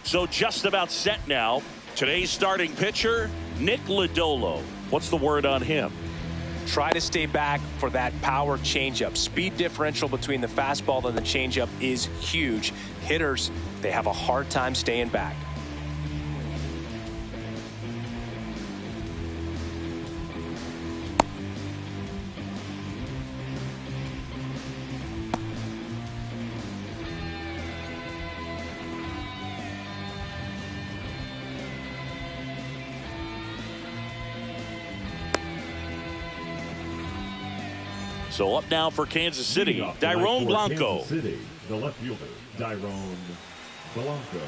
So just about set now. Today's starting pitcher, Nick Lodolo. What's the word on him? Try to stay back for that power changeup. Speed differential between the fastball and the changeup is huge. Hitters, they have a hard time staying back. So up now for Kansas City, Dairon Blanco. Kansas City, the left fielder, Dairon Blanco.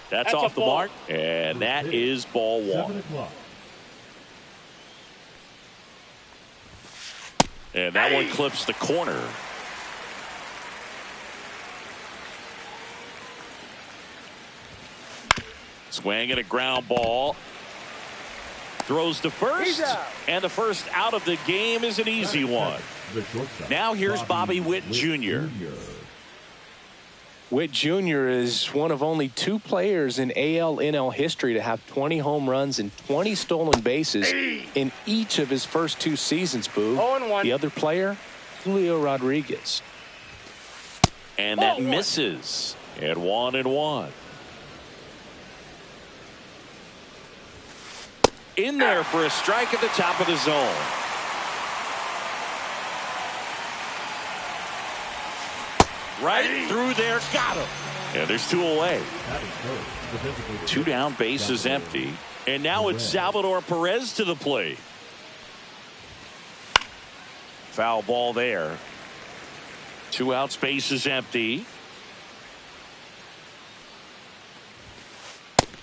That's off the mark, and that is ball one. And that one clips the corner. Swing and a ground ball. Throws to first, and the first out of the game is an easy one. Now here's Bobby Witt Jr. Witt Jr. is one of only 2 players in AL-NL history to have 20 home runs and 20 stolen bases in each of his first 2 seasons, Boo. The other player, Julio Rodriguez. And that misses at 1-1. In there for a strike at the top of the zone. Right through there, got him. And there's 2 away. 2 down, bases empty. And now it's Salvador Perez to the plate. Foul ball there. 2 outs, bases empty.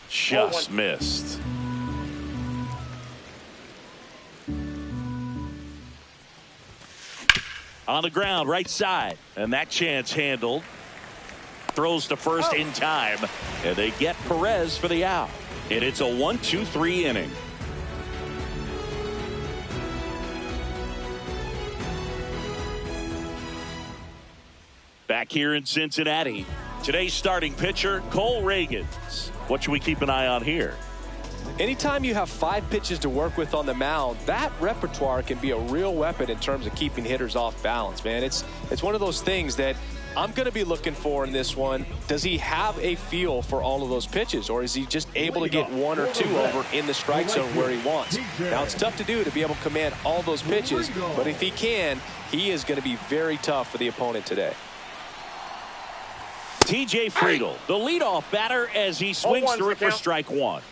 Just missed. On the ground, right side, and that chance handled. Throws to first in time, and they get Perez for the out. And it's a 1-2-3 inning. Back here in Cincinnati, today's starting pitcher, Cole Ragans. What should we keep an eye on here? Anytime you have 5 pitches to work with on the mound, that repertoire can be a real weapon in terms of keeping hitters off balance, man. It's one of those things that I'm going to be looking for in this one. Does he have a feel for all of those pitches, or is he just able to get 1 or 2 over in the strike zone where he wants? Now, it's tough to do to be able to command all those pitches, but if he can, he is going to be very tough for the opponent today. TJ Friedl, the leadoff batter, as he swings through it for strike 1.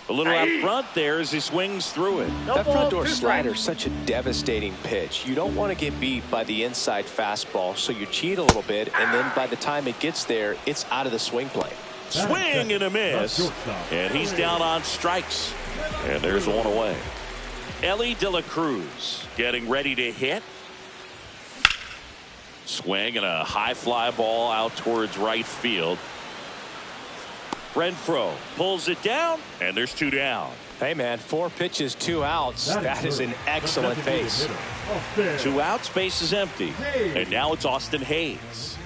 A little out front there as he swings through it. That front door slider is such a devastating pitch. You don't want to get beat by the inside fastball, so you cheat a little bit, and then by the time it gets there, it's out of the swing plane. Swing and a miss, and he's down on strikes. And there's one away. Ellie De La Cruz getting ready to hit. Swing and a high fly ball out towards right field. Renfroe pulls it down, and there's 2 down. Hey, man, 4 pitches, 2 outs. That is an excellent pace. 2 outs, base is empty. And now it's Austin Hayes.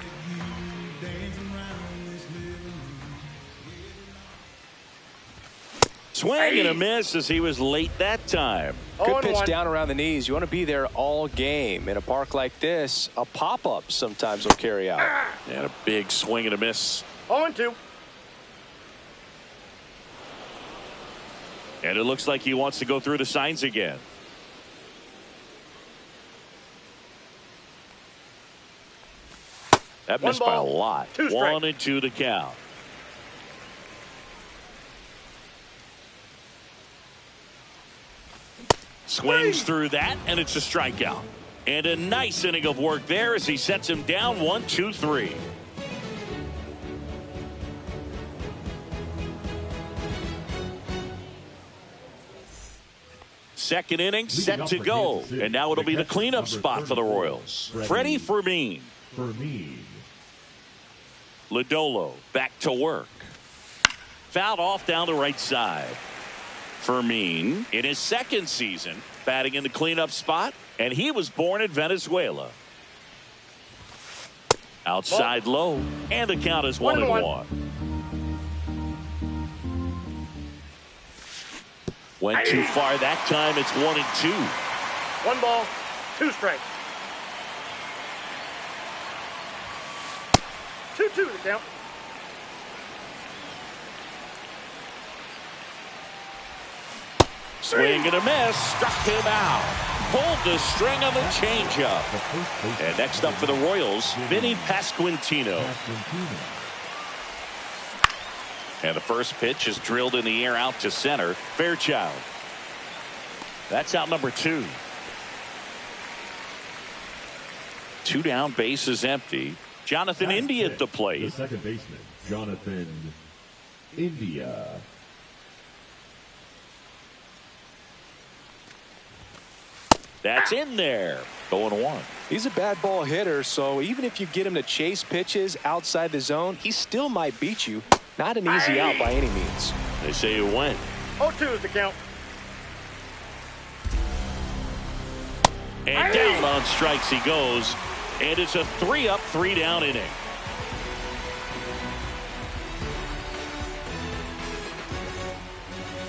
Swing and a miss as he was late that time. Good pitch down around the knees. You want to be there all game. In a park like this, a pop-up sometimes will carry out. And a big swing and a miss. 0-2. And it looks like he wants to go through the signs again. That missed by a lot. 1-2 to count. Swings through that, and it's a strikeout. And a nice inning of work there as he sets him down 1-2-3. Second inning set to go, and now it'll be the cleanup spot for the Royals. Freddie Fermin. Lodolo back to work. Fouled off down the right side. Fermin in his second season batting in the cleanup spot, and he was born in Venezuela. Outside low, and the count is 1-1. Went too far that time. It's 1-2. 1 ball, 2 strikes. 2-2 the count. Swing and a miss. Struck him out. Pulled the string on the changeup. And next up for the Royals, Vinny Pasquantino. And the first pitch is drilled in the air out to center. Fairchild. That's out number 2. 2 down, base is empty. Jonathan India at the plate. The second baseman, Jonathan India. That's in there. 0-1. He's a bad ball hitter, so even if you get him to chase pitches outside the zone, he still might beat you. Not an easy out by any means. They say it went. 0-2 is the count. And down on strikes he goes. And it's a 3-up, 3-down inning.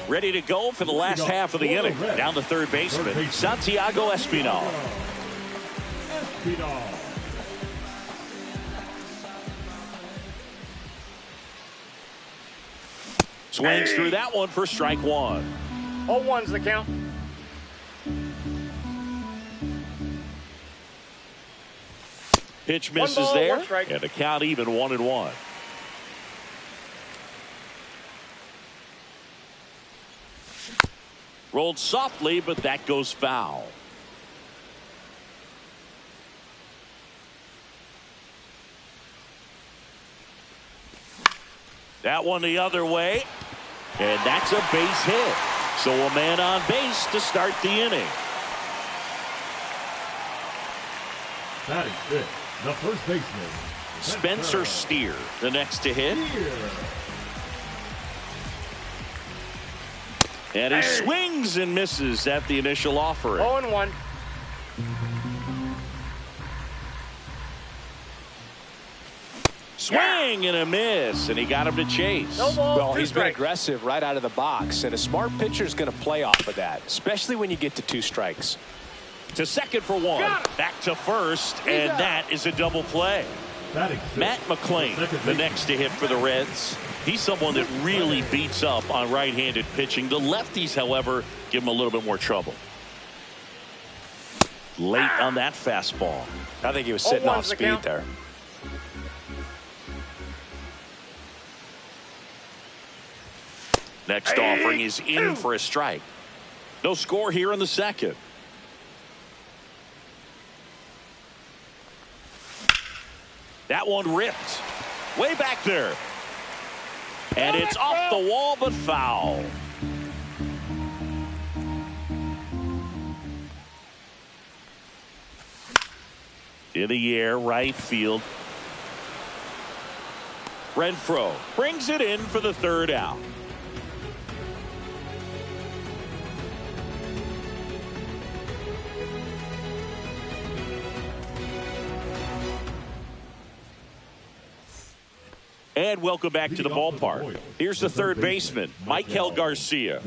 Ready to go for the last half of the inning. Down to third baseman, Santiago Espinal. Swings through that one for strike 1. 0-1's the count. Pitch misses 1 ball, there, 1 strike. and the count even 1-1. Rolled softly, but that goes foul. That one the other way, and that's a base hit. So a man on base to start the inning. Batting fifth, the first baseman, Spencer Steer, the next to hit. And he swings and misses at the initial offering. 0-1. Swing and a miss, and he got him to chase. No ball, Well, 2 he's been strikes. aggressive right out of the box, and a smart pitcher is going to play off of that, especially when you get to 2 strikes. To second for 1. Back to first, and that is a double play. Matt McClain, the next to hit for the Reds. He's someone that really beats up on right-handed pitching. The lefties, however, give him a little bit more trouble. Late on that fastball. I think he was sitting off speed there. Next offering is in for a strike. No score here in the second. That one ripped. Way back there. And it's off the wall, but foul. In the air, right field. Renfroe brings it in for the third out. And welcome back to the ballpark. Here's the third baseman, Michael Garcia.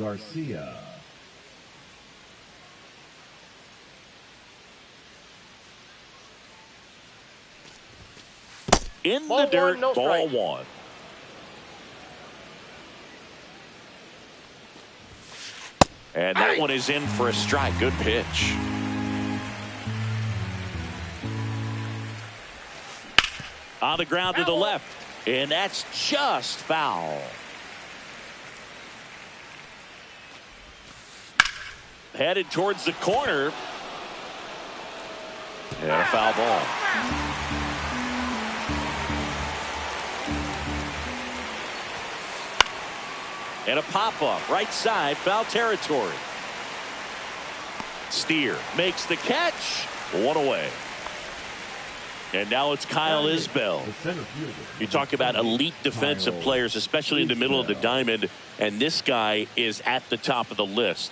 In the dirt, ball one. And that one is in for a strike. Good pitch. On the ground to the left. And that's just foul. Headed towards the corner. And a foul ball. And a pop-up right side, foul territory. Steer makes the catch. One away. And now it's Kyle Isbell. You talk about elite defensive players, especially in the middle of the diamond, and this guy is at the top of the list.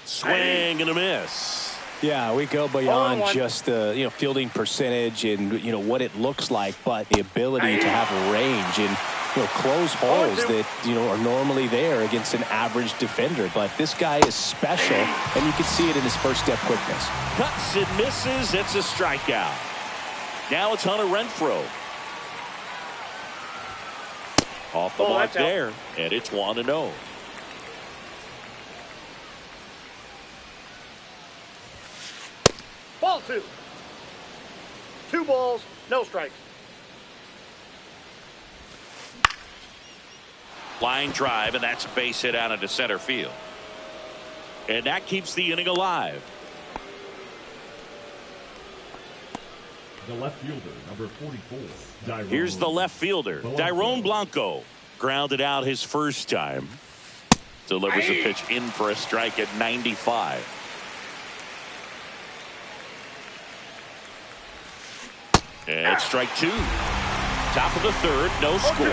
Swing and a miss. Yeah, we go beyond just the fielding percentage and what it looks like, but the ability to have a range and close holes that are normally there against an average defender. But this guy is special, and you can see it in his first step quickness. Cuts and misses. It's a strikeout. Now it's Hunter Renfroe. Off the mark there, and it's 1-0. Ball two. 2 balls, no strikes. Line drive, and that's a base hit out into center field. And that keeps the inning alive. The left fielder, number 44. Here's the left fielder, Dairon Blanco. Grounded out his first time. Delivers a pitch in for a strike at 95. And it's strike 2. Top of the third, no score.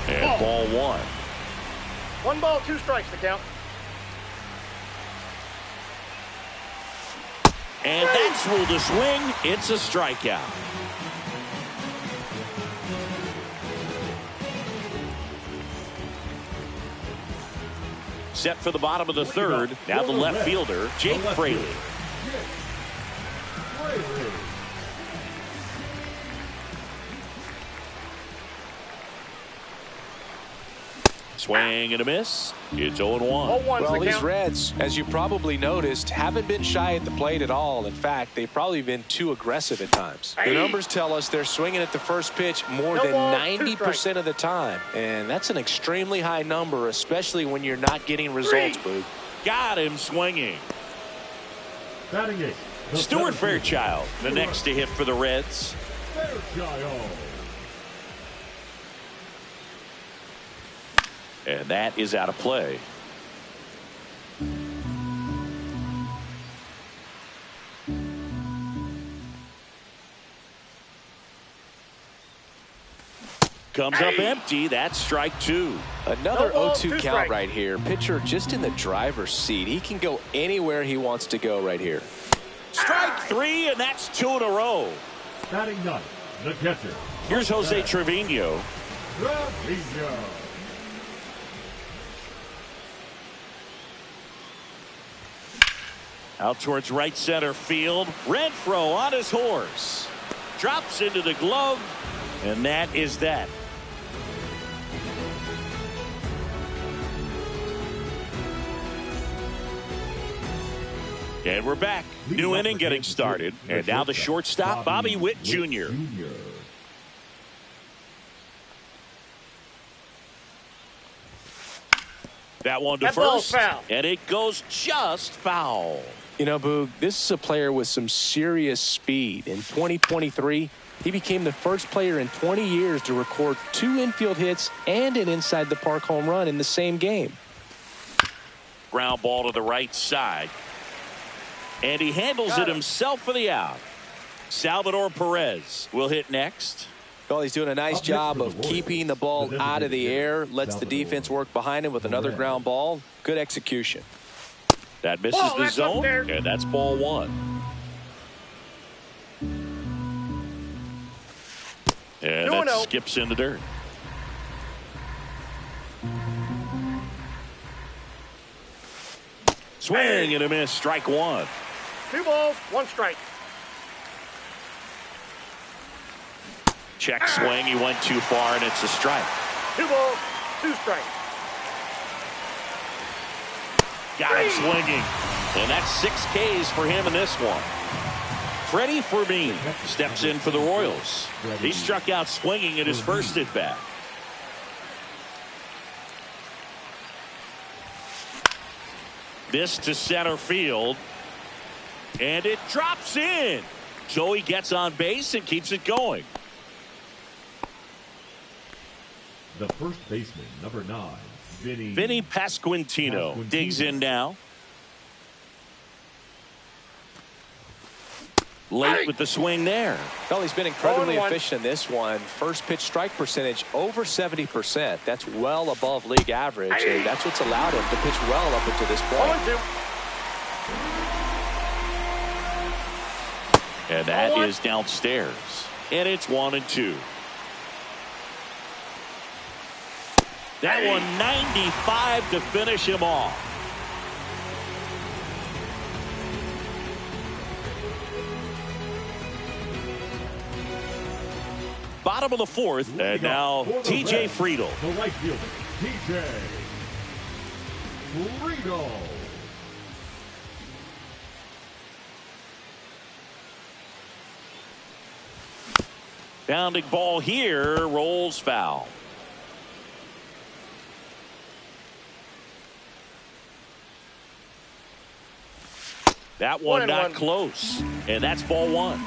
And ball 1. 1 ball, 2 strikes to count. And that's ruled a swing. It's a strikeout. Set for the bottom of the third. Now the left fielder, Jake Fraley. Swing and a miss. It's 0-1. Well, these Reds, as you probably noticed, haven't been shy at the plate at all. In fact, they've probably been too aggressive at times. The numbers tell us they're swinging at the first pitch more than 90% of the time. And that's an extremely high number, especially when you're not getting results, Boog. Got him swinging. Batting eight. Stuart Fairchild, the next to hit for the Reds. Fairchild. And that is out of play. Comes up empty. That's strike 2. Another 0-2 count right here. Pitcher just in the driver's seat. He can go anywhere he wants to go right here. Strike 3, and that's 2 in a row. Batting ninth, the catcher. Here's Jose Trevino. Out towards right center field. Renfroe on his horse. Drops into the glove. And that is that. And we're back. New inning getting started. And now the shortstop, Bobby Witt Jr. That one to That ball's first, foul. and it goes just foul. You know, Boog, this is a player with some serious speed. In 2023, he became the first player in 20 years to record 2 infield hits and an inside-the-park home run in the same game. Ground ball to the right side. And he handles it himself for the out. Salvador Perez will hit next. Well, he's doing a nice job of keeping the ball out of the air, lets the defense work behind him with another ground ball. Good execution. That misses the zone, and that's ball 1. And that skips in the dirt. Swing and a miss, strike 1. 2 balls, 1 strike. Check swing, he went too far, and it's a strike. 2 balls, 2 strikes. Got him swinging. And that's 6 Ks for him in this one. Freddie Fermin steps in for the Royals. He struck out swinging at his first at bat. This to center field. And it drops in. So he gets on base and keeps it going. The first baseman, number 9, Vinny Pasquantino digs in now. Late with the swing there. Well, he's been incredibly efficient in this one. First pitch strike percentage over 70%. That's well above league average, and that's what's allowed him to pitch well up until this point. And that is downstairs. And it's 1-2. That one 95 to finish him off. Bottom of the 4th, and now T.J. Friedel. The right fielder, T.J. Friedel. Bounding ball here, rolls foul. That one not close, and that's ball 1.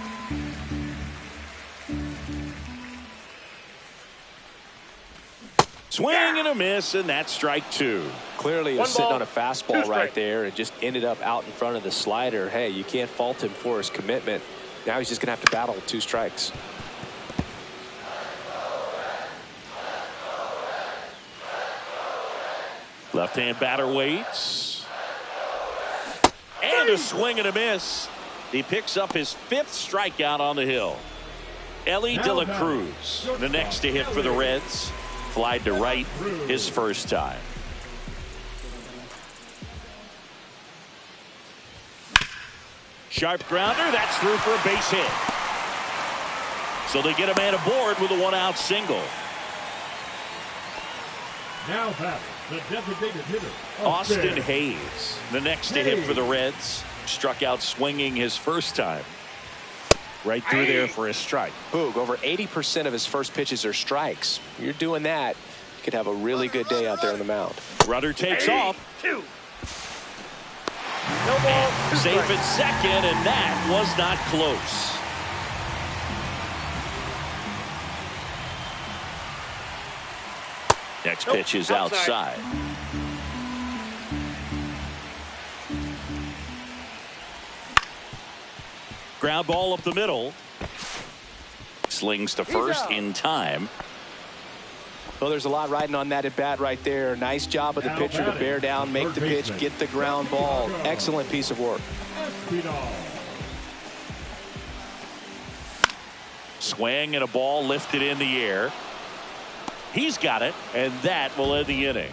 Swing and a miss, and that's strike 2. Clearly he was sitting on a fastball right there and just ended up out in front of the slider. Hey, you can't fault him for his commitment. Now he's just going to have to battle with 2 strikes. Left-hand batter waits. And a swing and a miss. He picks up his 5th strikeout on the hill. Ellie De La Cruz, the next to hit for the Reds. Flied to right his first time. Sharp grounder. That's through for a base hit. So they get a man aboard with a 1-out single. Now batting, the designated hitter, Austin Hayes, the next to hit for the Reds. Struck out swinging his first time. Right through there for a strike. Boog, over 80% of his first pitches are strikes. You're doing that, you could have a really good day out there on the mound. Rudder takes off. 2. No ball, 2 Safe strikes. at second, and that was not close. Next pitch is outside. Ground ball up the middle. Slings to first in time. Well, there's a lot riding on that at bat right there. Nice job of the pitcher to bear down, make the pitch, get the ground ball. Excellent piece of work. Swing and a ball lifted in the air. He's got it, and that will end the inning.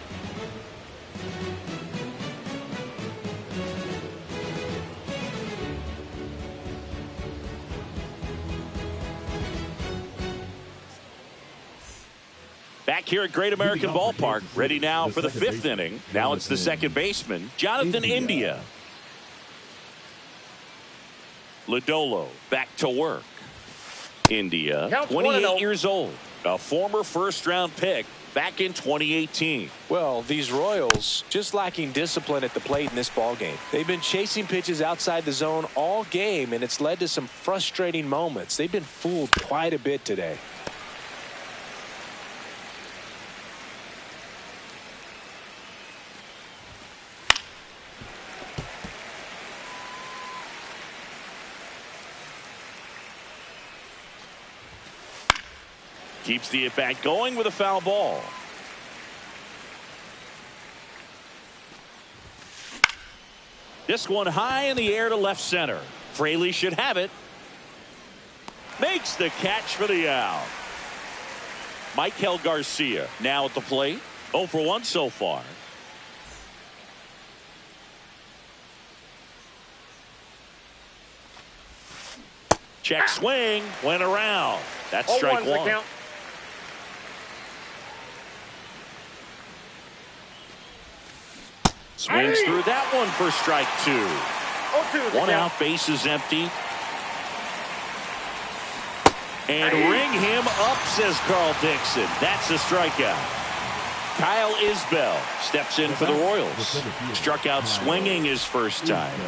Back here at Great American Ballpark, ready now for the 5th inning. Now it's the second baseman, Jonathan India. Lodolo back to work. India, 28 years old, a former first-round pick back in 2018. Well, these Royals just lacking discipline at the plate in this ball game. They've been chasing pitches outside the zone all game, and it's led to some frustrating moments. They've been fooled quite a bit today. Keeps the at-bat going with a foul ball. This one high in the air to left center. Fraley should have it. Makes the catch for the out. Michael Garcia now at the plate. 0 for 1 so far. Check swing. Went around. That's strike one. Count. Swings through that one for strike 2. 0-2 One out, base is empty. And ring him up, says Carl Dixon. That's a strikeout. Kyle Isbell steps in for the Royals. Struck out swinging his first time.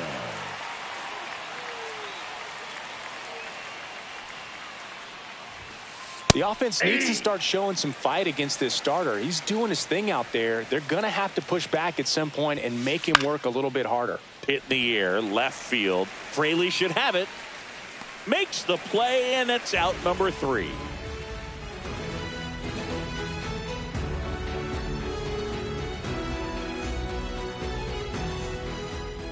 The offense needs to start showing some fight against this starter. He's doing his thing out there. They're going to have to push back at some point and make him work a little bit harder. Hit in the air, left field. Fraley should have it. Makes the play, and it's out number 3.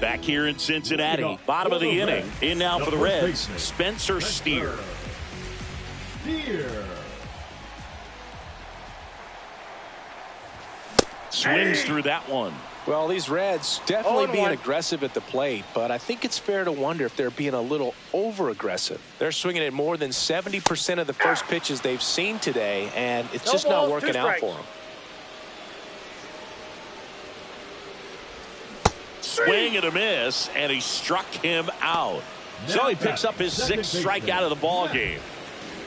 Back here in Cincinnati, bottom of the inning. In now for the Reds, Spencer Steer. Swings through that one. Well, these Reds definitely being aggressive at the plate, but I think it's fair to wonder if they're being a little over-aggressive. They're swinging at more than 70% of the first pitches they've seen today, and it's just not working out for them. Swing and a miss, and he struck him out. So he picks up his 6th strikeout of the ball game.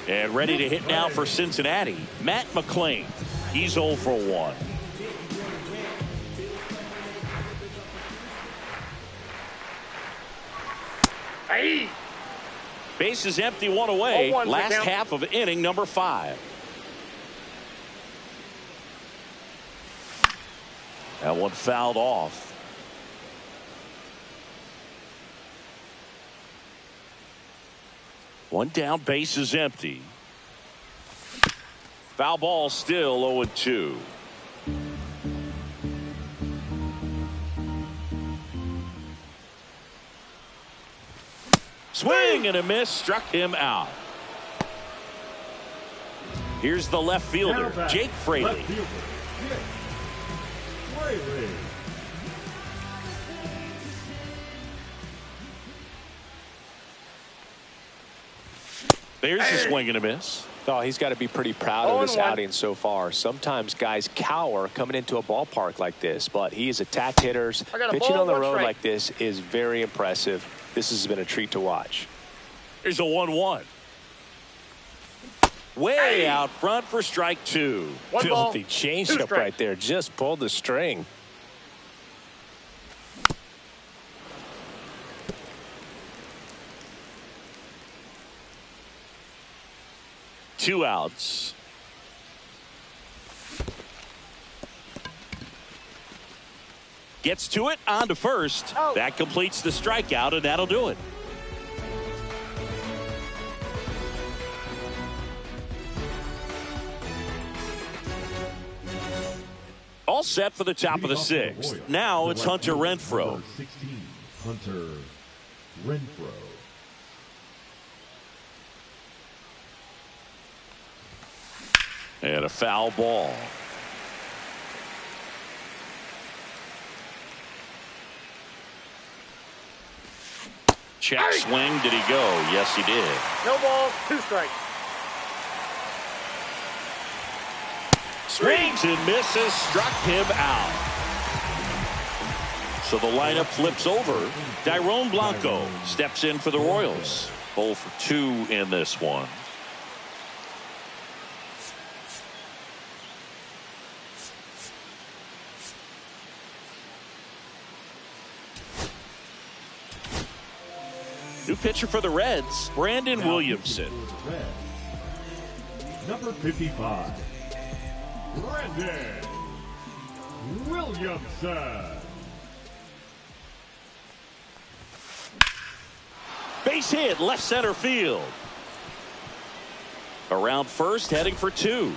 And ready to hit now for Cincinnati, Matt McClain. He's 0 for 1. Base is empty, 1 away. Last half of inning number 5. That one fouled off. One down, base is empty. Foul ball, still 0-2. Swing and a miss, struck him out. Here's the left fielder, Jake Fraley. There's a swing and a miss. Oh, he's got to be pretty proud of this outing so far. Sometimes guys cower coming into a ballpark like this, but he has attacked hitters. Pitching on the road like this is very impressive. This has been a treat to watch. Here's a 1-1. Way out front for strike 2. Filthy changeup right there. Just pulled the string. Two outs. Gets to it, on to first. That completes the strikeout, and that'll do it. All set for the top of the 6th. Now it's Hunter Renfroe. 16, Hunter Renfroe. And a foul ball. Check swing. Did he go? Yes, he did. No ball, 2 strikes. Swings and misses, struck him out. So the lineup flips over. Tyrone Blanco steps in for the Royals. 0 for 2 in this one. New pitcher for the Reds, Brandon Williamson. Number 55, Brandon Williamson. Base hit, left center field. Around first, heading for 2.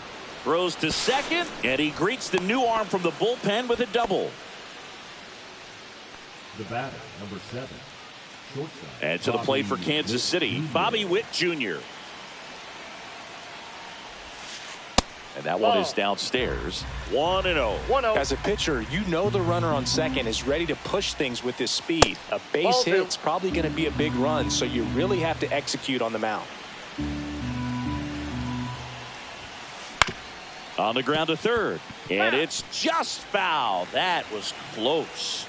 Throws to second, and he greets the new arm from the bullpen with a double. The batter, number 7, shortstop. And to the plate for Kansas City, Bobby Witt Jr. And that one is downstairs. 1-0. As a pitcher, you know the runner on second is ready to push things with his speed. A base hit's probably going to be a big run, so you really have to execute on the mound. On the ground to third, and it's just foul. That was close.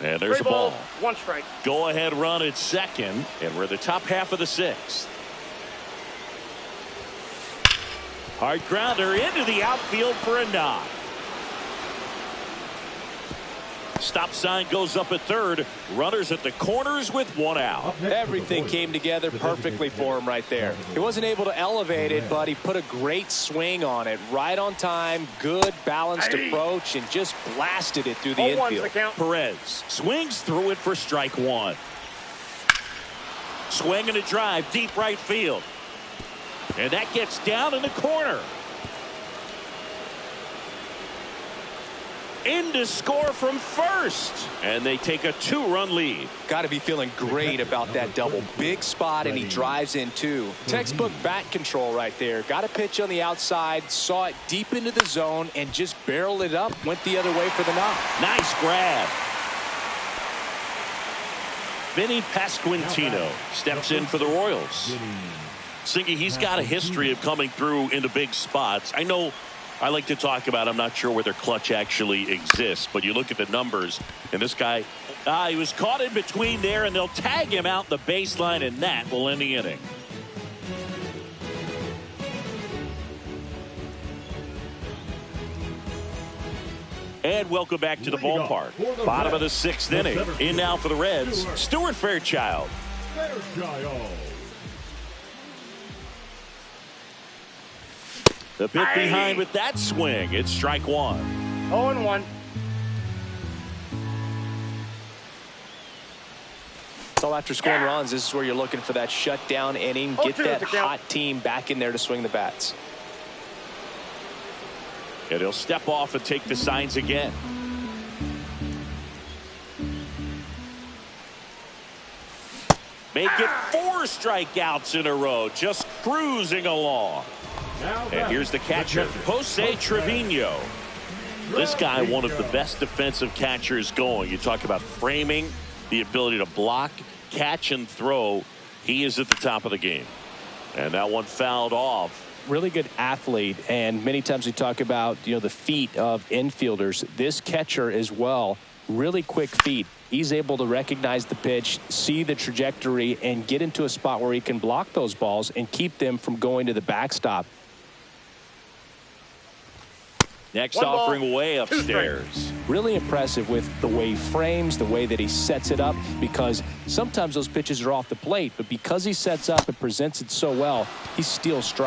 And there's a ball. 1 strike. Go ahead run at second, and we're the top half of the 6th. Hard grounder into the outfield for a knock. Stop sign goes up at third. Runners at the corners with 1 out. Everything came together perfectly for him right there. He wasn't able to elevate it, but he put a great swing on it. Right on time, good balanced approach, and just blasted it through the infield. Perez swings through it for strike 1. Swing and a drive deep right field. And that gets down in the corner. In to score from first, and they take a 2-run lead. Got to be feeling great about that double. Big spot, and he drives in too. Textbook bat control right there. Got a pitch on the outside, saw it deep into the zone, and just barreled it up. Went the other way for the knock. Nice grab. Vinny Pasquantino steps in for the Royals. Singy, he's got a history of coming through into big spots. I know I like to talk about, I'm not sure whether clutch actually exists, but you look at the numbers, and this guy, he was caught in between there, and they'll tag him out the baseline, and that will end the inning. And welcome back to the ballpark. Bottom of the 6th inning. In now for the Reds, Stuart Fairchild. The bit behind with that swing. It's strike 1. 0-1. So after scoring runs, this is where you're looking for that shutdown inning. Get that hot team back in there to swing the bats. And he'll step off and take the signs again. Make it 4 strikeouts in a row. Just cruising along. And here's the catcher, Jose Trevino. This guy, one of the best defensive catchers going. You talk about framing, the ability to block, catch, and throw. He is at the top of the game. And that one fouled off. Really good athlete, and many times we talk about, the feet of infielders. This catcher as well, really quick feet. He's able to recognize the pitch, see the trajectory, and get into a spot where he can block those balls and keep them from going to the backstop. Next offering way upstairs. Really impressive with the way he frames, the way that he sets it up, because sometimes those pitches are off the plate, but because he sets up and presents it so well, he steals strikes.